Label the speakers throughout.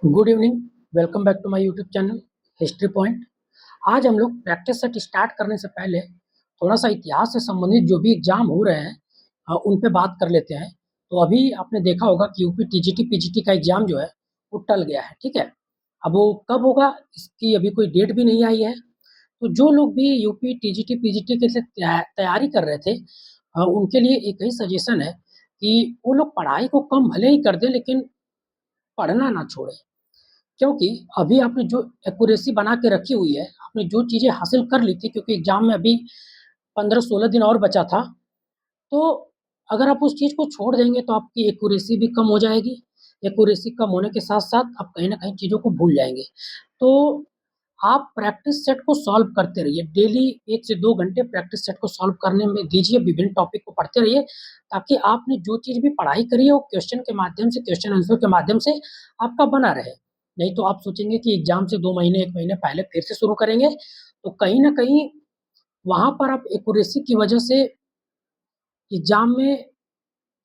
Speaker 1: Good evening. Welcome back to my YouTube channel history point. आज हम लोग practice set start करने से पहले थोड़ा सा इतिहास से संबंधित जो भी एग्जाम हो रहे हैं उन पे बात कर लेते हैं। तो अभी आपने देखा होगा कि यूपी टीजीटी पीजीटी का एग्जाम जो है वो टल गया है। ठीक है, अब वो कब होगा इसकी अभी कोई डेट भी नहीं आई है। तो जो लोग भी यूपी टीजीटी पीजीटी के लिए तैयारी कर रहे थे उनके लिए एक ही सजेशन है कि वो लोग पढ़ाई को कम भले ही कर दें लेकिन पढ़ना ना छोड़ें। क्योंकि अभी आपने जो एक्यूरेसी बना के रखी हुई है, आपने जो चीज़ें हासिल कर ली थी, क्योंकि एग्जाम में अभी 15-16 दिन और बचा था, तो अगर आप उस चीज़ को छोड़ देंगे तो आपकी एक्यूरेसी भी कम हो जाएगी। एक्यूरेसी कम होने के साथ साथ आप कहीं ना कहीं चीज़ों को भूल जाएंगे। तो आप प्रैक्टिस सेट को सॉल्व करते रहिए, डेली 1 से 2 घंटे प्रैक्टिस सेट को सॉल्व करने में दीजिए, विभिन्न टॉपिक को पढ़ते रहिए, ताकि आपने जो चीज़ भी पढ़ाई करी है वो क्वेश्चन के माध्यम से, क्वेश्चन आंसर के माध्यम से आपका बना रहे। नहीं तो आप सोचेंगे कि एग्जाम से 2 महीने 1 महीने पहले फिर से शुरू करेंगे, तो कहीं ना कहीं वहां पर आप एक्यूरेसी की वजह से एग्जाम में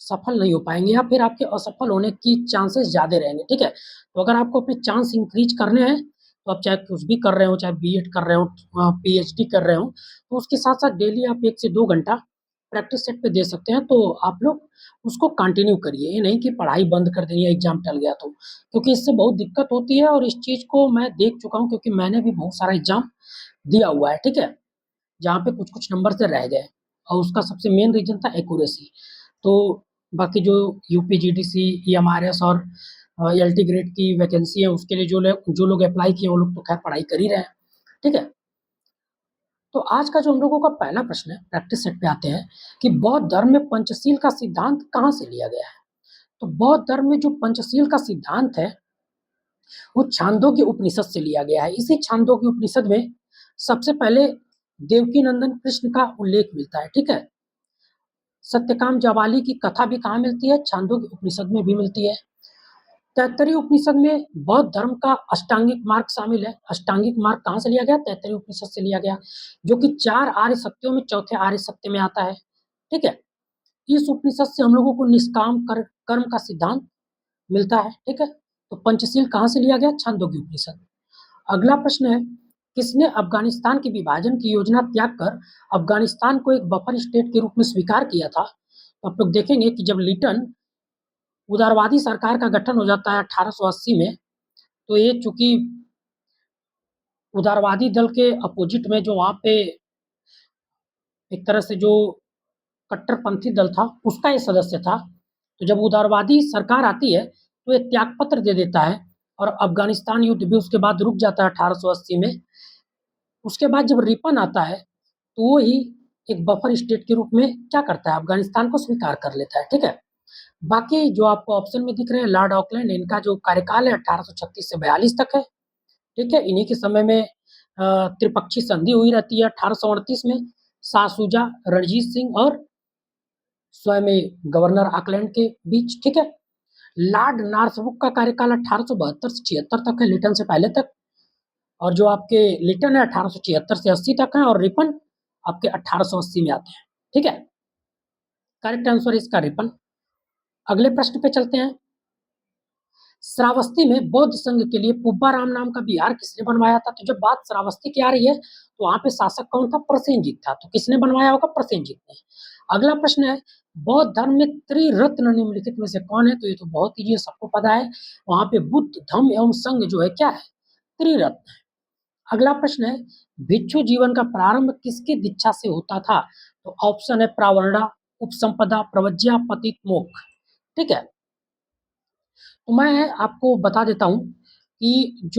Speaker 1: सफल नहीं हो पाएंगे या फिर आपके असफल होने की चांसेस ज़्यादा रहेंगे। ठीक है, तो अगर आपको अपने चांस इंक्रीज करने हैं तो आप चाहे कुछ भी कर रहे हो, चाहे बीएड कर रहे हो, पीएचडी कर रहे हो, तो उसके साथ साथ डेली आप 1 से 2 घंटा प्रैक्टिस सेट पे दे सकते हैं। तो आप लोग उसको कंटिन्यू करिए, ये नहीं कि पढ़ाई बंद कर देनी है एग्जाम टल गया तो, क्योंकि इससे बहुत दिक्कत होती है। और इस चीज़ को मैं देख चुका हूँ, क्योंकि मैंने भी बहुत सारा एग्जाम दिया हुआ है। ठीक है, जहाँ पे कुछ कुछ नंबर से रह गए, और उसका सबसे मेन रीजन था एक्यूरेसी। तो बाकी जो यूपीजीडीसी, ईएमआरएस और एलटी ग्रेड की वैकेंसी है, उसके लिए जो लोग अप्लाई किए वो लोग तो खैर पढ़ाई कर ही रहे हैं। ठीक है, तो आज का जो हम लोगों का पहला प्रश्न है, प्रैक्टिस सेट पे आते हैं कि बौद्ध धर्म में पंचशील का सिद्धांत कहाँ से लिया गया है। तो बौद्ध धर्म में जो पंचशील का सिद्धांत है वो छांदोग्य उपनिषद से लिया गया है। इसी छांदोग्य उपनिषद में सबसे पहले देवकी नंदन कृष्ण का उल्लेख मिलता है। ठीक है, सत्यकाम जवाली की कथा भी कहाँ मिलती है? छांदोग्य उपनिषद में भी मिलती है। तैत्तरीय उपनिषद में बौद्ध धर्म का अष्टांगिक मार्ग शामिल है। अष्टांगिक मार्ग कहाँ से लिया गया? तैत्तरीय उपनिषद से लिया गया, जो कि 4 आर्य सत्यों में चौथे आर्य सत्य में आता है। ठीक है, इस उपनिषद से हम लोगों को निष्काम कर्म का सिद्धांत मिलता है। ठीक है, तो पंचशील कहाँ से लिया गया? छांदोग्य उपनिषद। अगला प्रश्न है, किसने अफगानिस्तान के विभाजन की योजना त्याग कर अफगानिस्तान को एक बफर स्टेट के रूप में स्वीकार किया था? तो आप लोग देखेंगे कि जब लिटन उदारवादी सरकार का गठन हो जाता है 1880 में, तो ये चूंकि उदारवादी दल के अपोजिट में जो वहां पे एक तरह से जो कट्टरपंथी दल था उसका ये सदस्य था, तो जब उदारवादी सरकार आती है तो ये त्यागपत्र दे देता है, और अफगानिस्तान युद्ध भी उसके बाद रुक जाता है 1880 में। उसके बाद जब रिपन आता है तो वो ही एक बफर स्टेट के रूप में क्या करता है? अफगानिस्तान को स्वीकार कर लेता है। ठीक है, बाकी जो आपको ऑप्शन में दिख रहे हैं, लॉर्ड ऑकलैंड, इनका जो कार्यकाल है 1836 से 42 तक है। ठीक है, इन्हीं के समय में त्रिपक्षीय संधि हुई रहती है 1838 में, शाह शुजा, रणजीत सिंह और स्वयं गवर्नर ऑकलैंड के बीच। ठीक है, लॉर्ड नॉर्थब्रुक का कार्यकाल 1872 से 76 तक है, लिटन से पहले तक। और जो आपके लिटन है 1876 से 80 तक है, और रिपन आपके 1880 में आते हैं। ठीक है, करेक्ट आंसर इसका रिपन। अगले प्रश्न पे चलते हैं। श्रावस्ती में बौद्ध संघ के लिए पुब्बाराम नाम का विहार किसने बनवाया था? तो जब बात श्रावस्ती की आ रही है तो वहां पे शासक कौन था? प्रसेनजीत था। तो किसने बनवाया होगा? प्रसेनजीत ने। अगला प्रश्न है, बौद्ध धर्म में त्रिरत्न निम्नलिखित में से कौन है? तो ये तो बहुत ही सबको पता है, वहां पे बुद्ध, धम्म एवं संघ जो है क्या है? त्रिरत्न है। अगला प्रश्न है, भिक्षु जीवन का प्रारंभ किसकी दीक्षा से होता था? तो ऑप्शन है प्रावरणा, उपसंपदा, प्रवज्या, पतित मोक्ष। ठीक है, तो मैं आपको बता देता हूं कि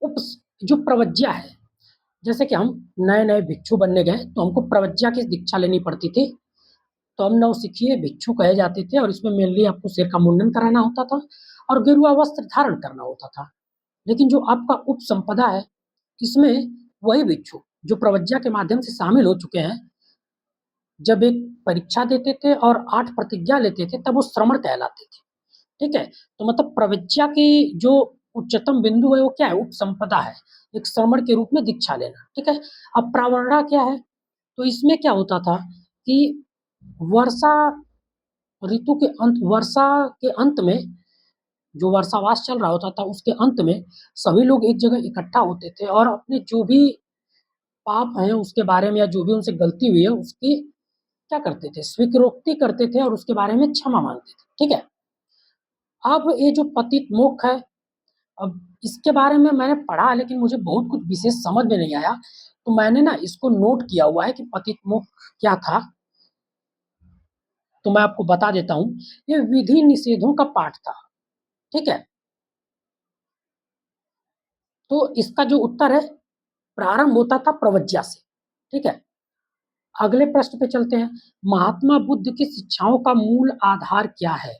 Speaker 1: उप जो प्रवज्या है, जैसे कि हम नए नए भिक्षु बनने गए तो हमको प्रवज्या की दीक्षा लेनी पड़ती थी, तो हम नवसिखिए भिक्षु कहे जाते थे, और इसमें मेनली आपको सिर का मुंडन कराना होता था और गेरुआ वस्त्र धारण करना होता था। लेकिन जो आपका उपसंपदा है, इसमें वही भिक्षु जो प्रवज्या के माध्यम से शामिल हो चुके हैं, जब एक परीक्षा देते थे और 8 प्रतिज्ञा लेते थे तब वो श्रमण कहलाते थे। ठीक है, तो मतलब प्रवज्या की जो उच्चतम बिंदु है वो क्या है? उपसंपदा है, एक श्रमण के रूप में दीक्षा लेना। ठीक है, अब प्रावरणा क्या है? तो इसमें क्या होता था कि वर्षा ऋतु के अंत, वर्षा के अंत में जो वर्षावास चल रहा होता था उसके अंत में सभी लोग एक जगह इकट्ठा होते थे और अपने जो भी पाप हैं उसके बारे में या जो भी उनसे गलती हुई है उसकी क्या करते थे, स्वीकारोक्ति करते थे और उसके बारे में क्षमा मांगते थे। ठीक है। अब ये जो पतित मोक्ष है, अब इसके बारे में मैंने पढ़ा लेकिन मुझे बहुत कुछ विशेष समझ में नहीं आया, तो मैंने ना इसको नोट किया हुआ है कि पतित मोक्ष क्या था। तो मैं आपको बता देता हूँ, ये विधि निषेधों का पाठ था। ठीक है। तो इसका जो उत्तर है, प्रारंभ होता था प्रवज्या से। ठीक है। अगले प्रश्न पे चलते हैं। महात्मा बुद्ध की शिक्षाओं का मूल आधार क्या है?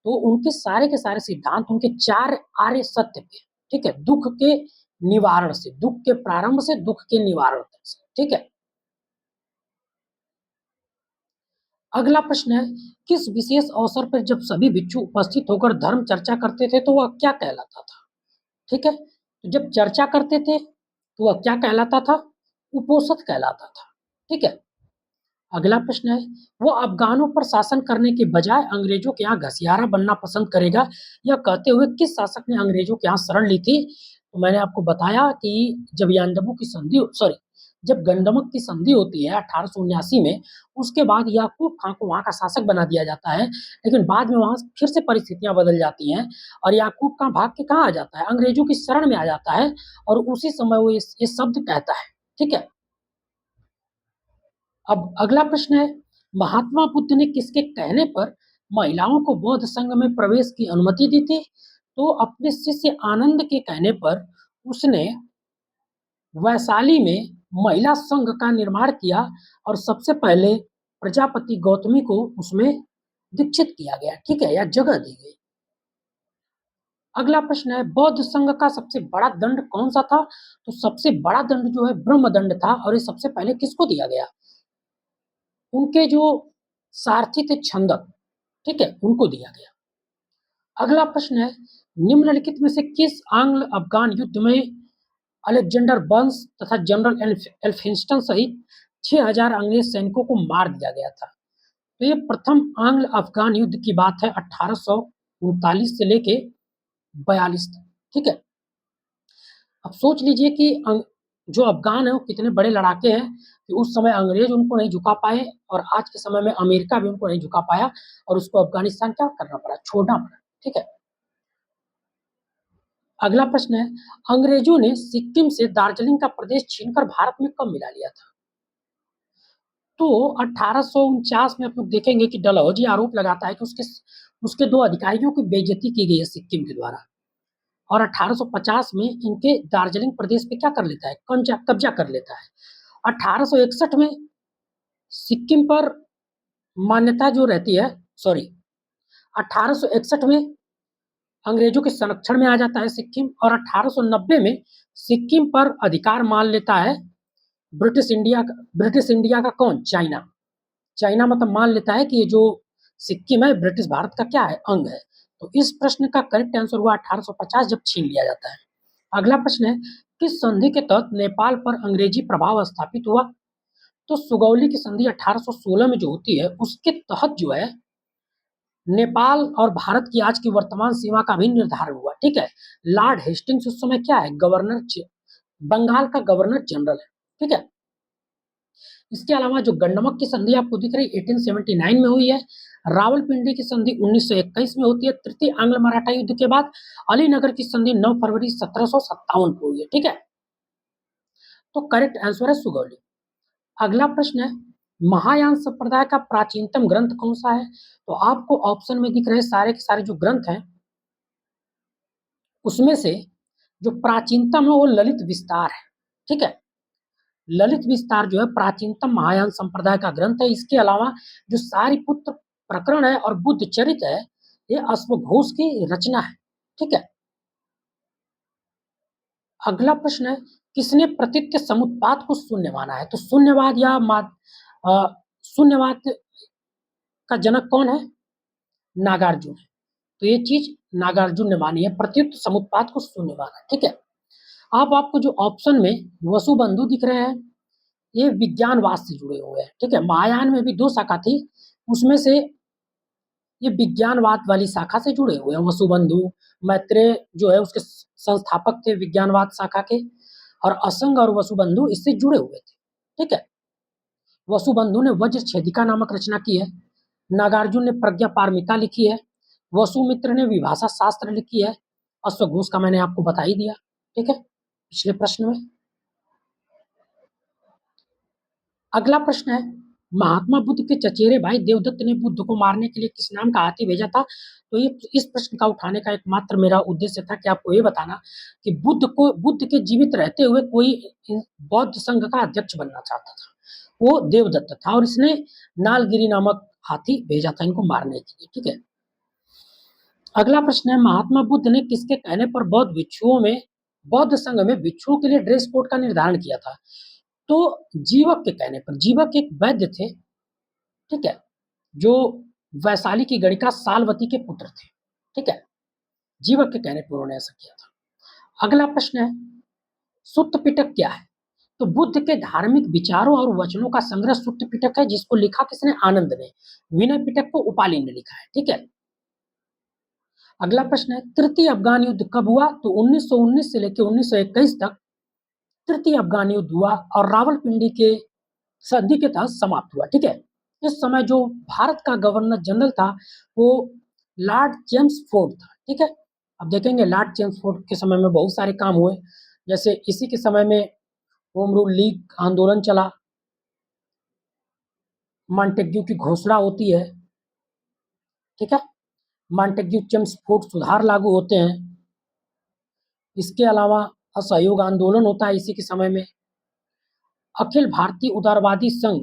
Speaker 1: तो उनके सारे के सारे सिद्धांत उनके 4 आर्य सत्य पे। ठीक है। दुख के निवारण से, दुख के प्रारंभ से दुख के निवारण तक से। ठीक है। अगला प्रश्न है, किस विशेष अवसर पर जब सभी भिक्षु उपस्थित होकर धर्म चर्चा करते थे तो वह क्या कहलाता था? ठीक है। तो जब चर्चा करते थे तो वह क्या कहलाता था? उपोषद कहलाता था। ठीक है। अगला प्रश्न है, वो अफगानों पर शासन करने के बजाय अंग्रेजों के यहाँ घसियारा बनना पसंद करेगा, यह कहते हुए किस शासक ने अंग्रेजों के यहाँ शरण ली थी? तो मैंने आपको बताया कि जब यांडबू की संधि, सॉरी, जब गंडमक की संधि होती है 1879 में, उसके बाद याकूब खां को वहां का शासक बना दिया जाता है, लेकिन बाद में वहां फिर से परिस्थितियां बदल जाती हैं और याकूब खां भाग के कहाँ आ जाता है? अंग्रेजों की शरण में आ जाता है और उसी समय वो ये शब्द कहता है। ठीक है। अब अगला प्रश्न है, महात्मा बुद्ध ने किसके कहने पर महिलाओं को बौद्ध संघ में प्रवेश की अनुमति दी थी? तो अपने शिष्य आनंद के कहने पर उसने वैशाली में महिला संघ का निर्माण किया और सबसे पहले प्रजापति गौतमी को उसमें दीक्षित किया गया। ठीक है, या जगह दी गई। अगला प्रश्न है, बौद्ध संघ का सबसे बड़ा दंड कौन सा था? तो सबसे बड़ा दंड जो है ब्रह्म दंड था और ये सबसे पहले किसको दिया गया? उनके जो सारथी थे छंदक। ठीक है, उनको दिया गया। अगला प्रश्न है, निम्नलिखित में से किस आंग्ल अफगान युद्ध में अलेक्जेंडर बर्न्स तथा जनरल एल्फिंस्टन सहित 6000 अंग्रेज सैनिकों को मार दिया गया था? तो ये प्रथम आंग्ल अफगान युद्ध की बात है 1839 से लेके 42 तक। ठीक है। अब सोच लीजिए कि जो अफगान है वो कितने बड़े लड़ाके हैं कि उस समय अंग्रेज उनको नहीं झुका पाए और आज के समय में अमेरिका भी उनको नहीं झुका पाया और उसको अफगानिस्तान क्या करना पड़ा? छोड़ना पड़ा। ठीक है। अगला प्रश्न है, अंग्रेजों ने सिक्किम से दार्जिलिंग का प्रदेश छीनकर भारत में कब मिला लिया था? तो 1849 में आप लोग देखेंगे कि डलहौजी आरोप लगाता है कि उसके उसके दो अधिकारियों की बेइज्जती की गई है सिक्किम के द्वारा, और 1850 में इनके दार्जिलिंग प्रदेश पे क्या कर लेता है? कब्जा कर लेता है। 1861 में सिक्किम पर मान्यता जो रहती है, सॉरी, 1861 में अंग्रेजों के संरक्षण में आ जाता है सिक्किम और 1890 में सिक्किम पर अधिकार मान लेता है ब्रिटिश इंडिया का कौन? चाइना। चाइना मतलब मान लेता है कि ये जो सिक्किम है ब्रिटिश भारत का क्या है? अंग है। तो इस प्रश्न का करेक्ट आंसर हुआ 1850 जब छीन लिया जाता है। अगला प्रश्न है, किस संधि के तहत नेपाल पर अंग्रेजी प्रभाव स्थापित हुआ? तो सुगौली की संधि 1816 में जो होती है उसके तहत जो है नेपाल और भारत की आज की वर्तमान सीमा का भी निर्धारण हुआ। ठीक है। लॉर्ड हेस्टिंग्स उस समय क्या है? बंगाल का गवर्नर जनरल है। ठीक है। इसके अलावा जो गंडमक की संधि आपको दिख रही है 1879 में हुई है। रावलपिंडी की संधि 1921 में होती है तृतीय आंग्ल मराठा युद्ध के बाद। अलीनगर की संधि 9 फरवरी 1757 को हुई है। ठीक है। तो करेक्ट आंसर है सुगौली। अगला प्रश्न है, महायान संप्रदाय का प्राचीनतम ग्रंथ कौन सा है? तो आपको ऑप्शन में दिख रहे सारे के सारे जो ग्रंथ हैं उसमें से जो प्राचीनतम है वो ललित विस्तार है। ठीक है। ललित विस्तार जो है प्राचीनतम महायान संप्रदाय का ग्रंथ है। इसके अलावा जो सारिपुत्र प्रकरण है और बुद्ध चरित है ये अश्वघोष की रचना है। ठीक है। अगला प्रश्न है, किसने प्रतीत्य समुत्पाद को शून्य माना है? तो शून्यवाद या शून्यवाद का जनक कौन है? नागार्जुन है। तो ये चीज नागार्जुन ने मानी है, प्रत्युत समुत्पाद को शून्य माना। ठीक है। आप आपको जो ऑप्शन में वसुबंधु दिख रहे हैं ये विज्ञानवाद से जुड़े हुए हैं। ठीक है। महायान में भी दो शाखा थी, उसमें से ये विज्ञानवाद वाली शाखा से जुड़े हुए हैं। वसुबंधु, मैत्रेय जो है उसके संस्थापक थे विज्ञानवाद शाखा के, और असंग और वसुबंधु इससे जुड़े हुए थे। ठीक है। वसुबंधु ने वज्र छेदिका नामक रचना की है। नागार्जुन ने प्रज्ञा पारमिता लिखी है। वसुमित्र ने विभाषा शास्त्र लिखी है। अश्वघोष का मैंने आपको बता ही दिया। ठीक है, पिछले प्रश्न में। अगला प्रश्न है, महात्मा बुद्ध के चचेरे भाई देवदत्त ने बुद्ध को मारने के लिए किस नाम का हाथी भेजा था? तो ये इस प्रश्न का उठाने का एकमात्र मेरा उद्देश्य था कि आपको ये बताना कि बुद्ध के जीवित रहते हुए कोई बौद्ध संघ का अध्यक्ष बनना चाहता था, वो देवदत्त था, और इसने नालगिरी नामक हाथी भेजा था इनको मारने के लिए। ठीक है। अगला प्रश्न है, महात्मा बुद्ध ने किसके कहने पर बौद्ध संघ में भिक्षुओं के लिए ड्रेस कोड का निर्धारण किया था? तो जीवक के कहने पर। जीवक एक वैद्य थे, ठीक है, जो वैशाली की गणिका सालवती के पुत्र थे। ठीक है, जीवक के कहने पर उन्होंने ऐसा किया था। अगला प्रश्न है, सुत्त पिटक क्या है? तो बुद्ध के धार्मिक विचारों और वचनों का संग्रह सुत्त पिटक है, जिसको लिखा किसने? आनंद ने। विनय पिटक को उपाली ने लिखा है। ठीक है। अगला प्रश्न है, तृतीय अफगान युद्ध कब हुआ? तो 1919 से लेकर 1921 तक तृतीय अफगान युद्ध हुआ और रावलपिंडी के संधि के तहत समाप्त हुआ। ठीक है। इस समय जो भारत का गवर्नर जनरल था वो लॉर्ड जेम्स फोर्ड था। ठीक है। अब देखेंगे लॉर्ड जेम्स फोर्ड के समय में बहुत सारे काम हुए, जैसे इसी के समय में होम रूल लीग आंदोलन चला, मॉन्टेग्यू की घोषणा होती है। ठीक है, मॉन्टेग्यू जेम्स फोर्ड सुधार लागू होते हैं। इसके अलावा असहयोग आंदोलन होता है इसी के समय में। अखिल भारतीय उदारवादी संघ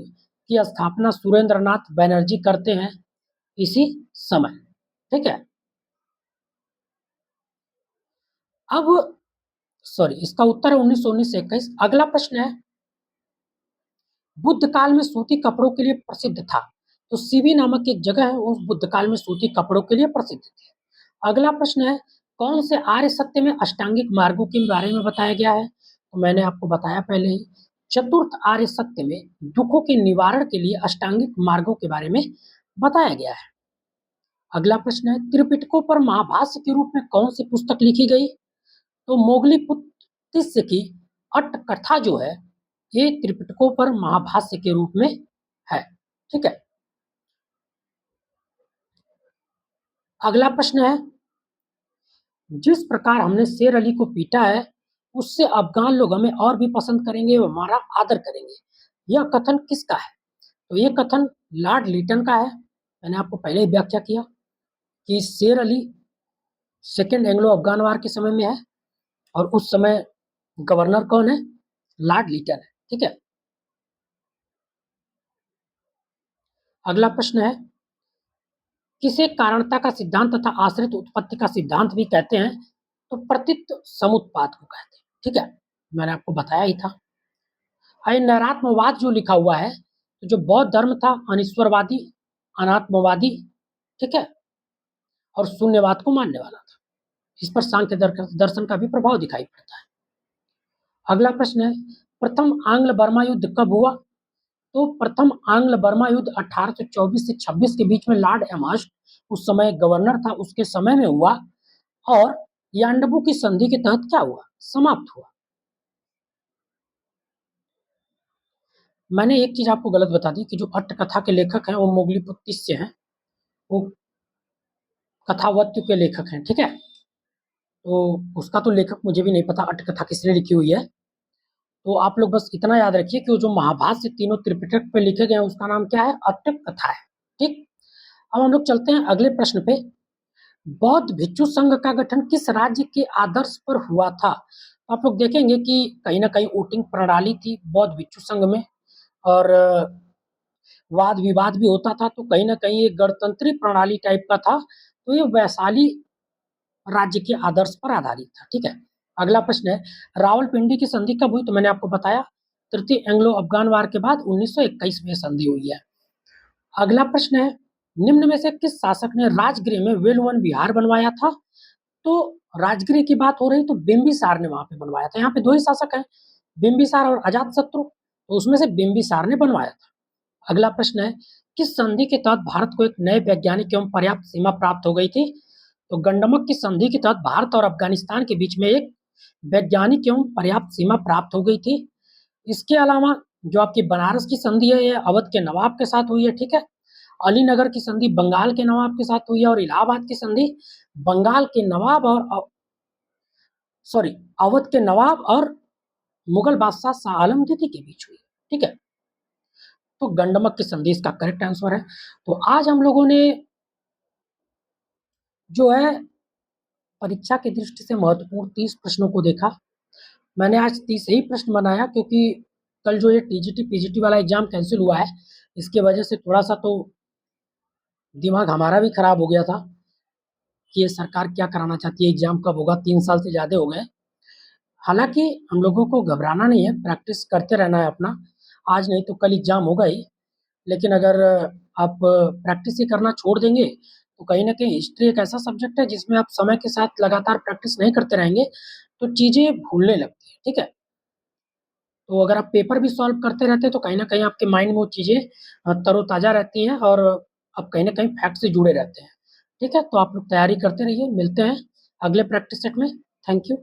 Speaker 1: की स्थापना सुरेंद्रनाथ बनर्जी करते हैं इसी समय। ठीक है। अब इसका उत्तर है 1919 से 21। अगला प्रश्न है, बुद्ध काल में सूती कपड़ों के लिए प्रसिद्ध था। तो सीवी नामक एक जगह है, उस बुद्ध काल में सूती कपड़ों के लिए प्रसिद्ध थी। अगला प्रश्न है, कौन से आर्य सत्य में अष्टांगिक मार्गों के बारे में बताया गया है? तो मैंने आपको बताया पहले ही, चतुर्थ आर्य सत्य में दुखों के निवारण के लिए अष्टांगिक मार्गों के बारे में बताया गया है। अगला प्रश्न है, त्रिपिटकों पर महाभाष्य के रूप में कौन सी पुस्तक लिखी गई? तो मोगलीपुत्र की अट्ट कथा जो है ये त्रिपिटकों पर महाभाष्य के रूप में है। ठीक है। अगला प्रश्न है, जिस प्रकार हमने शेर अली को पीटा है उससे अफगान लोग हमें और भी पसंद करेंगे, वो हमारा आदर करेंगे। यह कथन किसका है? तो यह कथन लॉर्ड लिटन का है। मैंने आपको पहले ही व्याख्या किया कि शेर अली सेकेंड एंग्लो अफगान वार के समय में है और उस समय गवर्नर कौन है? लॉर्ड लिटन है। ठीक है। अगला प्रश्न है, किसे कारणता का सिद्धांत तथा आश्रित उत्पत्ति का सिद्धांत भी कहते हैं? तो प्रतीत समुत्पाद को कहते हैं। ठीक है, मैंने आपको बताया ही था। नैरात्मवाद जो लिखा हुआ है, तो जो बौद्ध धर्म था अनिश्वरवादी, अनात्मवादी, ठीक है, और शून्यवाद को मानने वाला था। इस पर सांख्य दर्शन का भी प्रभाव दिखाई पड़ता है। अगला प्रश्न है, प्रथम आंग्ल बर्मा युद्ध कब हुआ? तो प्रथम आंग्ल बर्मा युद्ध 1824 से 26 के बीच में लॉर्ड एमहर्स्ट उस समय गवर्नर था, उसके समय में हुआ और यांडबू की संधि के तहत क्या हुआ? समाप्त हुआ। मैंने एक चीज आपको गलत बता दी कि जो अट्ट कथा के लेखक हैं वो मोगलीपुत्र से हैं, वो कथावत्य के लेखक हैं। ठीक है, तो उसका तो लेखक मुझे भी नहीं पता अट्ट कथा किसने लिखी हुई है। तो आप लोग बस इतना याद रखिए कि वो जो महाभाष्य तीनों त्रिपिटक पे लिखे गए हैं उसका नाम क्या है? अट्ट कथा है। ठीक, अब हम लोग चलते हैं अगले प्रश्न पे। बौद्ध भिक्षु संघ का गठन किस राज्य के आदर्श पर हुआ था? तो आप लोग देखेंगे कि कहीं ना कहीं वोटिंग प्रणाली थी बौद्ध भिक्षु संघ में, और वाद विवाद भी होता था, तो कहीं ना कहीं एक गणतंत्री प्रणाली टाइप का था, तो ये वैशाली राज्य के आदर्श पर आधारित था। ठीक है। अगला प्रश्न है, रावलपिंडी की संधि कब हुई? तो मैंने आपको बताया तृतीय एंग्लो अफगान वार के बाद 1921 में संधि हुई है। अगला प्रश्न है, निम्न में से किस शासक ने राजगृह में वेलुवन विहार बनवाया था? तो राजगृह की बात हो रही तो बिंबिसार ने वहां पे बनवाया था। यहाँ पे दो ही शासक हैं, बिंबिसार और अजातशत्रु, तो उसमें से बिंबिसार ने बनवाया था। अगला प्रश्न है, किस संधि के तहत भारत को एक नए वैज्ञानिक एवं पर्याप्त सीमा प्राप्त हो गई थी? तो गंडमक की संधि के तहत भारत और अफगानिस्तान के बीच में एक वैज्ञानिक एवं पर्याप्त सीमा प्राप्त हो गई थी। इसके अलावा जो आपकी बनारस की संधि है, ये अवध के नवाब के साथ हुई है, ठीक है। अलीनगर की संधि बंगाल के नवाब के साथ हुई है, और इलाहाबाद की संधि बंगाल के नवाब और सॉरी अवध के नवाब और मुगल बादशाह शाह आलम द्वितीय के बीच हुई, ठीक है। तो गंडमक की संधि इसका करेक्ट आंसर है। तो आज हम लोगों ने जो है परीक्षा की दृष्टि से महत्वपूर्ण 30 प्रश्नों को देखा। मैंने आज 30 ही प्रश्न बनाया, क्योंकि कल जो ये टीजीटी पीजीटी वाला एग्जाम कैंसिल हुआ है, इसके वजह से थोड़ा सा तो दिमाग हमारा भी खराब हो गया था कि ये सरकार क्या कराना चाहती है, एग्जाम कब होगा, 3 साल से ज़्यादा हो गए। हालांकि हम लोगों को घबराना नहीं है, प्रैक्टिस करते रहना है अपना। आज नहीं तो कल एग्जाम होगा ही, लेकिन अगर आप प्रैक्टिस ही करना छोड़ देंगे तो कहीं ना कहीं हिस्ट्री एक ऐसा सब्जेक्ट है जिसमें आप समय के साथ लगातार प्रैक्टिस नहीं करते रहेंगे तो चीज़ें भूलने लगती है, ठीक है। तो अगर आप पेपर भी सॉल्व करते रहते हैं तो कहीं ना कहीं आपके माइंड में वो चीज़ें तरोताज़ा रहती हैं, और आप कहीं ना कहीं फैक्ट से जुड़े रहते हैं, ठीक है। तो आप लोग तैयारी करते रहिए, मिलते हैं अगले प्रैक्टिस सेट में। Thank you.